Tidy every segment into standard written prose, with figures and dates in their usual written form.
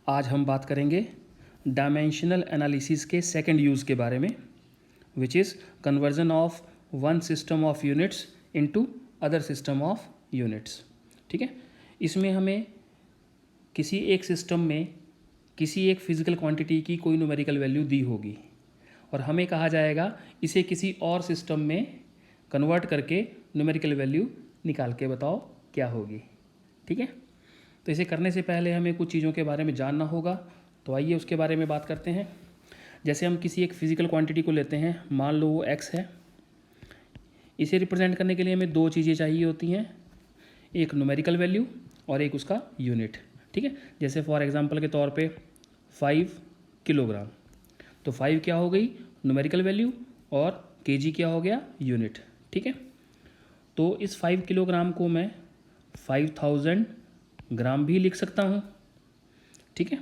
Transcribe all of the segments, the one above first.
आज हम बात करेंगे डायमेंशनल एनालिसिस के सेकंड यूज़ के बारे में, which is conversion of one system of units into other system of units. ठीक है, इसमें हमें किसी एक सिस्टम में किसी एक फिजिकल क्वांटिटी की कोई न्यूमेरिकल वैल्यू दी होगी और हमें कहा जाएगा इसे किसी और सिस्टम में कन्वर्ट करके न्यूमेरिकल वैल्यू निकाल के बताओ क्या होगी। ठीक है, तो इसे करने से पहले हमें कुछ चीज़ों के बारे में जानना होगा, तो आइए उसके बारे में बात करते हैं। जैसे हम किसी एक फिजिकल क्वांटिटी को लेते हैं, मान लो वो x है। इसे रिप्रेजेंट करने के लिए हमें दो चीज़ें चाहिए होती हैं, एक न्यूमेरिकल वैल्यू और एक उसका यूनिट। ठीक है, जैसे फॉर एग्जांपल के तौर पे 5 किलोग्राम, तो 5 क्या हो गई न्यूमेरिकल वैल्यू और kg क्या हो गया यूनिट। ठीक है, तो इस 5 किलोग्राम को मैं 5000 ग्राम भी लिख सकता हूँ। ठीक है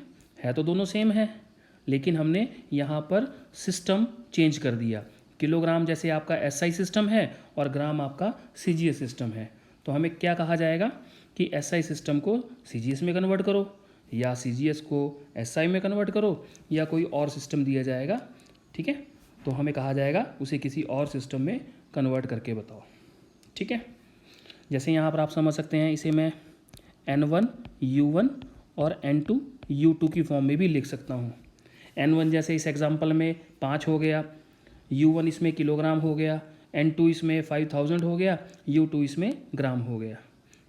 तो दोनों सेम है, लेकिन हमने यहाँ पर सिस्टम चेंज कर दिया। किलोग्राम जैसे आपका SI सिस्टम है और ग्राम आपका CGS सिस्टम है, तो हमें क्या कहा जाएगा कि SI सिस्टम को CGS में कन्वर्ट करो या CGS को SI में कन्वर्ट करो या कोई और सिस्टम दिया जाएगा। ठीक है, तो हमें कहा जाएगा उसे किसी और सिस्टम में कन्वर्ट करके बताओ। ठीक है, जैसे यहाँ पर आप समझ सकते हैं, इसे मैं N1 U1 और N2 U2 की फॉर्म में भी लिख सकता हूँ। N1 जैसे इस एग्जांपल में 5 हो गया, U1 इसमें किलोग्राम हो गया, N2 इसमें 5000 हो गया, U2 इसमें ग्राम हो गया।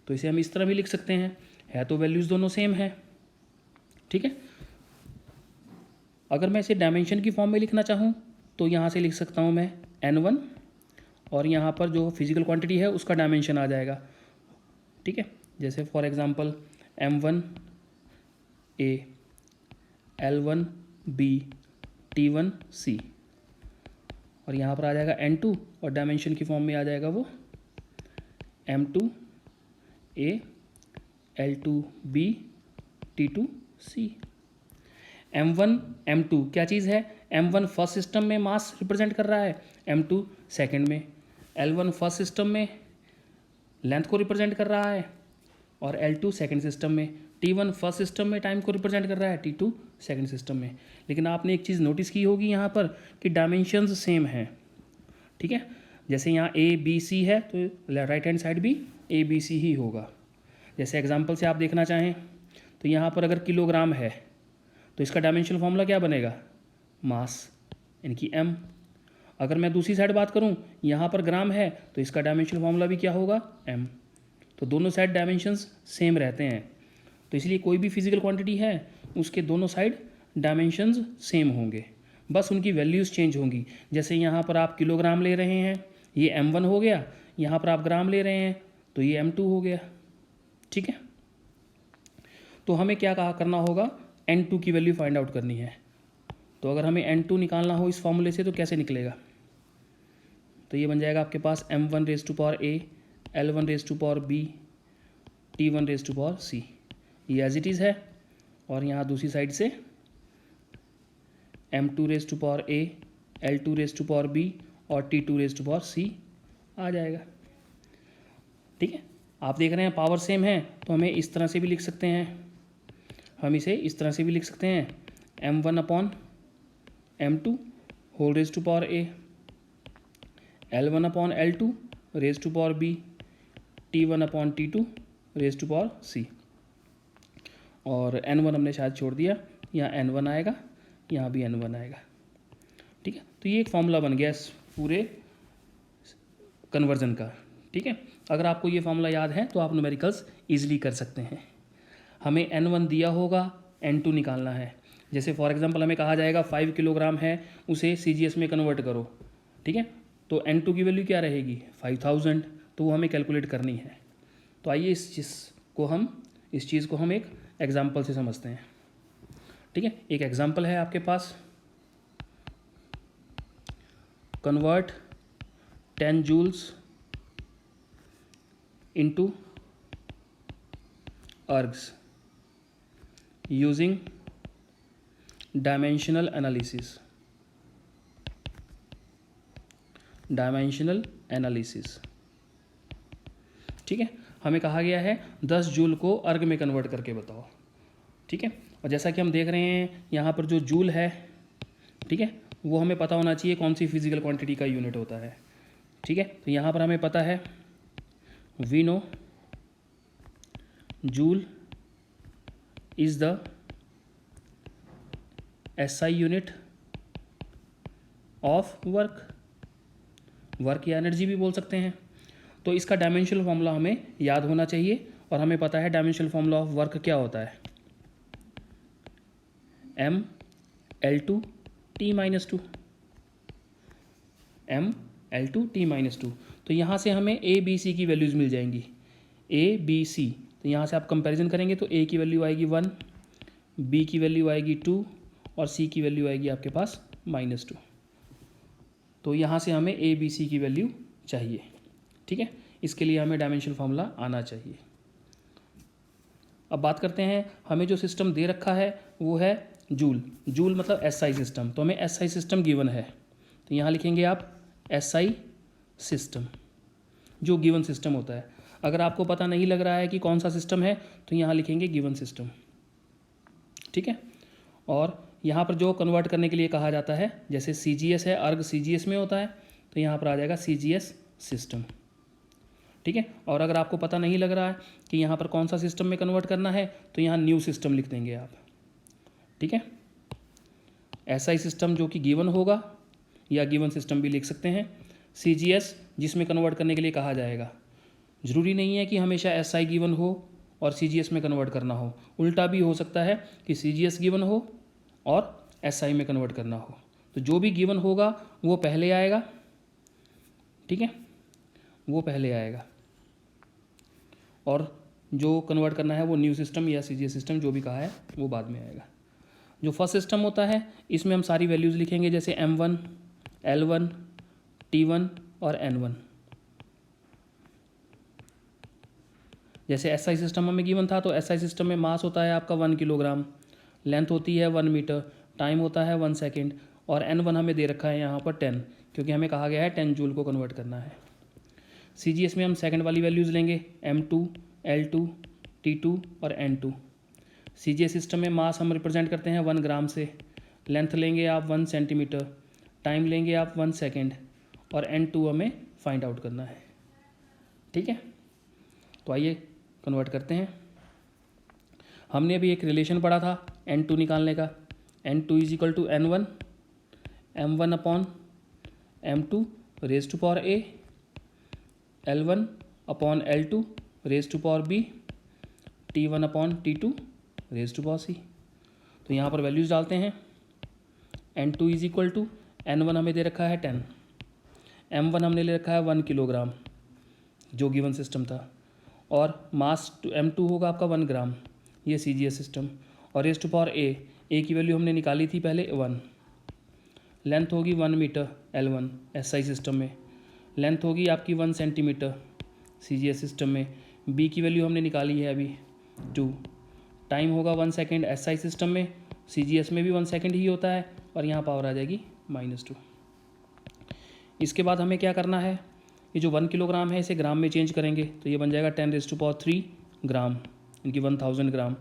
तो इसे हम इस तरह भी लिख सकते हैं, है तो वैल्यूज़ दोनों सेम है। ठीक है, अगर मैं इसे डायमेंशन की फॉर्म में लिखना चाहूँ तो यहाँ से लिख सकता हूँ मैं N1 और यहाँ पर जो फिजिकल क्वांटिटी है उसका डायमेंशन आ जाएगा। ठीक है, जैसे for example M1A L1B T1C और यहाँ पर आ जाएगा N2 और डायमेंशन की फॉर्म में आ जाएगा वो M2A L2B T2C। M1 M2 क्या चीज़ है, M1 फर्स्ट सिस्टम में मास रिप्रेजेंट कर रहा है, M2 सेकंड में। L1 फर्स्ट सिस्टम में लेंथ को रिप्रेजेंट कर रहा है और L2 सेकंड सिस्टम में। T1 फर्स्ट सिस्टम में टाइम को रिप्रेजेंट कर रहा है, T2 सेकंड सिस्टम में। लेकिन आपने एक चीज़ नोटिस की होगी यहाँ पर कि डायमेंशंस सेम हैं। ठीक है, जैसे यहाँ ABC है तो राइट हैंड साइड भी ABC ही होगा। जैसे एग्जांपल से आप देखना चाहें तो यहाँ पर अगर किलोग्राम है तो इसका डायमेंशनल फॉर्मूला क्या बनेगा, मास यानी कि m। अगर मैं दूसरी साइड बात करूँ, यहाँ पर ग्राम है तो इसका डायमेंशनल फॉर्मूला भी क्या होगा, m। तो दोनों साइड डायमेंशंस सेम रहते हैं, तो इसलिए कोई भी फिजिकल क्वांटिटी है उसके दोनों साइड डायमेंशंस सेम होंगे, बस उनकी वैल्यूज़ चेंज होंगी। जैसे यहाँ पर आप किलोग्राम ले रहे हैं, ये M1 हो गया, यहाँ पर आप ग्राम ले रहे हैं तो ये M2 हो गया। ठीक है, तो हमें क्या कहा करना होगा, N2 की वैल्यू फाइंड आउट करनी है। तो अगर हमें N2 निकालना हो इस फॉर्मूले से तो कैसे निकलेगा, तो ये बन जाएगा आपके पास M1⁴A L1⁴B T1⁴C। ये एज इट इज़ है, और यहाँ दूसरी साइड से M2⁴A L2⁴B और T2⁴C आ जाएगा। ठीक है, आप देख रहे हैं पावर सेम है, तो हमें इस तरह से भी लिख सकते हैं, हम इसे इस तरह से भी लिख सकते हैं M1/M2 (A) L1/L2(B) T1/T2(C) और N1 हमने शायद छोड़ दिया, यहाँ N1 आएगा, यहाँ भी N1 आएगा। ठीक है, तो ये एक फॉर्मूला बन गया इस पूरे कन्वर्जन का। ठीक है, अगर आपको ये फॉर्मूला याद है तो आप न्यूमेरिकल्स ईजिली कर सकते हैं। हमें N1 दिया होगा, N2 निकालना है। जैसे फॉर एग्जांपल हमें कहा जाएगा 5 किलोग्राम है, उसे CGS में कन्वर्ट करो। ठीक है, तो N2 की वैल्यू क्या रहेगी, 5000, तो वो हमें कैलकुलेट करनी है। तो आइए इस चीज़ को हम एक एग्जांपल से समझते हैं। ठीक है, एक एग्जांपल है आपके पास, convert 10 joules into ergs using dimensional analysis। ठीक है, हमें कहा गया है 10 जूल को अर्ग में कन्वर्ट करके बताओ। ठीक है, और जैसा कि हम देख रहे हैं यहाँ पर जो जूल है, ठीक है, वो हमें पता होना चाहिए कौन सी फिजिकल क्वांटिटी का यूनिट होता है, ठीक है। तो यहाँ पर हमें पता है we know joule is the SI unit of work या एनर्जी भी बोल सकते हैं। तो इसका डायमेंशनल फॉर्मूला हमें याद होना चाहिए और हमें पता है डायमेंशनल फॉर्मूला ऑफ वर्क क्या होता है, ML2T-2, ML2T-2। तो यहाँ से हमें ABC की वैल्यूज़ मिल जाएंगी, ABC। तो यहाँ से आप कंपैरिजन करेंगे तो A की वैल्यू आएगी 1, B की वैल्यू आएगी 2 और C की वैल्यू आएगी आपके पास -2। तो यहाँ से हमें ABC की वैल्यू चाहिए, ठीक है। इसके लिए हमें डायमेंशनल फार्मूला आना चाहिए। अब बात करते हैं, हमें जो सिस्टम दे रखा है वो है जूल मतलब SI सिस्टम। तो हमें SI सिस्टम गिवन है, तो यहाँ लिखेंगे आप SI सिस्टम, जो गिवन सिस्टम होता है। अगर आपको पता नहीं लग रहा है कि कौन सा सिस्टम है तो यहाँ लिखेंगे गिवन सिस्टम, ठीक है। और यहाँ पर जो कन्वर्ट करने के लिए कहा जाता है, जैसे CGS है, अर्ग CGS में होता है, तो यहाँ पर आ जाएगा CGS सिस्टम, ठीक है। और अगर आपको पता नहीं लग रहा है कि यहाँ पर कौन सा सिस्टम में कन्वर्ट करना है तो यहाँ न्यू सिस्टम लिख देंगे आप, ठीक है। SI सिस्टम जो कि गिवन होगा या गिवन सिस्टम भी लिख सकते हैं, CGS जिसमें कन्वर्ट करने के लिए कहा जाएगा। ज़रूरी नहीं है कि हमेशा SI गिवन हो और CGS में कन्वर्ट करना हो, उल्टा भी हो सकता है कि CGS गिवन हो और SI में कन्वर्ट करना हो। तो जो भी गिवन होगा वो पहले आएगा, ठीक है, वो पहले आएगा, और जो कन्वर्ट करना है वो न्यू सिस्टम या CGS सिस्टम जो भी कहा है वो बाद में आएगा। जो फर्स्ट सिस्टम होता है इसमें हम सारी वैल्यूज़ लिखेंगे, जैसे M1, L1, T1 और N1। जैसे SI सिस्टम हमें गिवन था, तो SI सिस्टम में मास होता है आपका 1 किलोग्राम, लेंथ होती है 1 मीटर, टाइम होता है 1 सेकेंड, और N1 हमें दे रखा है यहाँ पर 10, क्योंकि हमें कहा गया है 10 जूल को कन्वर्ट करना है। CGS में हम सेकंड वाली वैल्यूज़ लेंगे, M2, L2, T2 और N2। CGS सिस्टम में मास हम रिप्रेजेंट करते हैं 1 ग्राम से, लेंथ लेंगे आप 1 सेंटीमीटर, टाइम लेंगे आप 1 सेकेंड, और N2 हमें फाइंड आउट करना है, ठीक है। तो आइए कन्वर्ट करते हैं। हमने अभी एक रिलेशन पढ़ा था N2 निकालने का, N2 is equal to N1 M1 upon M2 raise to power A, L1 upon L2 raise to power B, T1 upon T2 raise to power C। तो यहाँ पर वैल्यूज़ डालते हैं। N2 is equal to N1 हमें दे रखा है 10, M1 हमने ले रखा है 1 किलोग्राम जो गिवन सिस्टम था, और मास M2 होगा आपका 1 ग्राम, ये CGS सिस्टम, और रेज टू पावर A की वैल्यू हमने निकाली थी पहले 1, लेंथ होगी 1 मीटर L1 SI सिस्टम में, लेंथ होगी आपकी 1 सेंटीमीटर CGS सिस्टम में, B की वैल्यू हमने निकाली है अभी 2, टाइम होगा 1 सेकेंड SI सिस्टम में, CGS में भी 1 सेकेंड ही होता है, और यहाँ पावर आ जाएगी -2। इसके बाद हमें क्या करना है, ये जो 1 किलोग्राम है इसे ग्राम में चेंज करेंगे, तो ये बन जाएगा 10⁻³ ग्राम, इनकी 1000 ग्राम,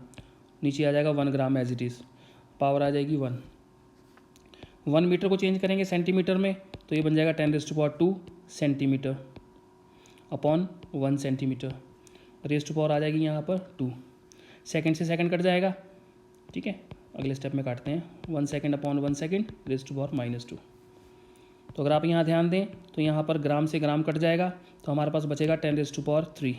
नीचे आ जाएगा 1 ग्राम एज इट इज़, पावर आ जाएगी 1। 1 मीटर को चेंज करेंगे सेंटीमीटर में, तो ये बन जाएगा 10⁻² centimetre upon 1 centimetre, raise to power आ जाएगी यहाँ पर 2, सेकंड से सेकंड कट जाएगा, ठीक है। अगले स्टेप में काटते हैं, 1 second upon 1 second raise to power -2। तो अगर आप यहाँ ध्यान दें तो यहाँ पर ग्राम से ग्राम कट जाएगा, तो हमारे पास बचेगा 10⁻3।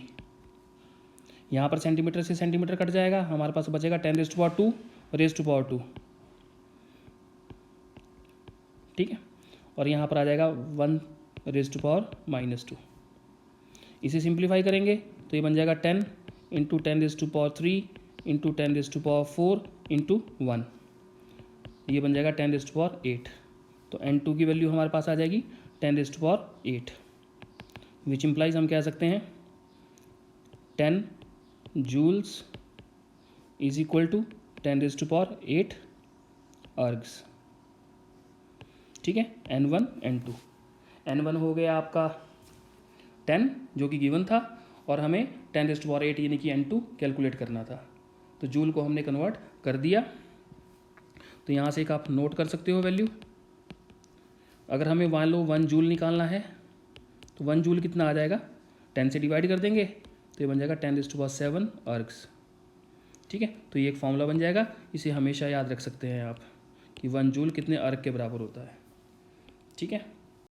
यहाँ पर सेंटीमीटर से सेंटीमीटर कट जाएगा, हमारे पास बचेगा 10⁻² रेज टू पावर 2, ठीक है। और यहाँ पर आ जाएगा 1 रेज टू पावर -2। इसे सिंप्लीफाई करेंगे तो ये बन जाएगा 10 इंटू 10⁻³ इंटू 10⁻⁴ इंटू 1, ये बन जाएगा 10⁸ तो N2 की वैल्यू हमारे पास आ जाएगी 10⁸, विच इम्प्लाइज हम कह सकते हैं 10 जूल्स इज इक्वल टू 10⁸ अर्ग्स, ठीक है। N1 N2, N1 हो गया आपका 10 जो कि गिवन था, और हमें 10⁸ यानी कि N2 कैलकुलेट करना था। तो जूल को हमने कन्वर्ट कर दिया। तो यहाँ से एक आप नोट कर सकते हो वैल्यू। अगर हमें मान लो 1 जूल निकालना है तो 1 जूल कितना आ जाएगा, 10 से डिवाइड कर देंगे तो ये बन जाएगा 10⁻7 अर्ग्स। ठीक है, तो ये एक फॉर्मूला बन जाएगा, इसे हमेशा याद रख सकते हैं आप कि 1 जूल कितने अर्ग के बराबर होता है। ठीक है।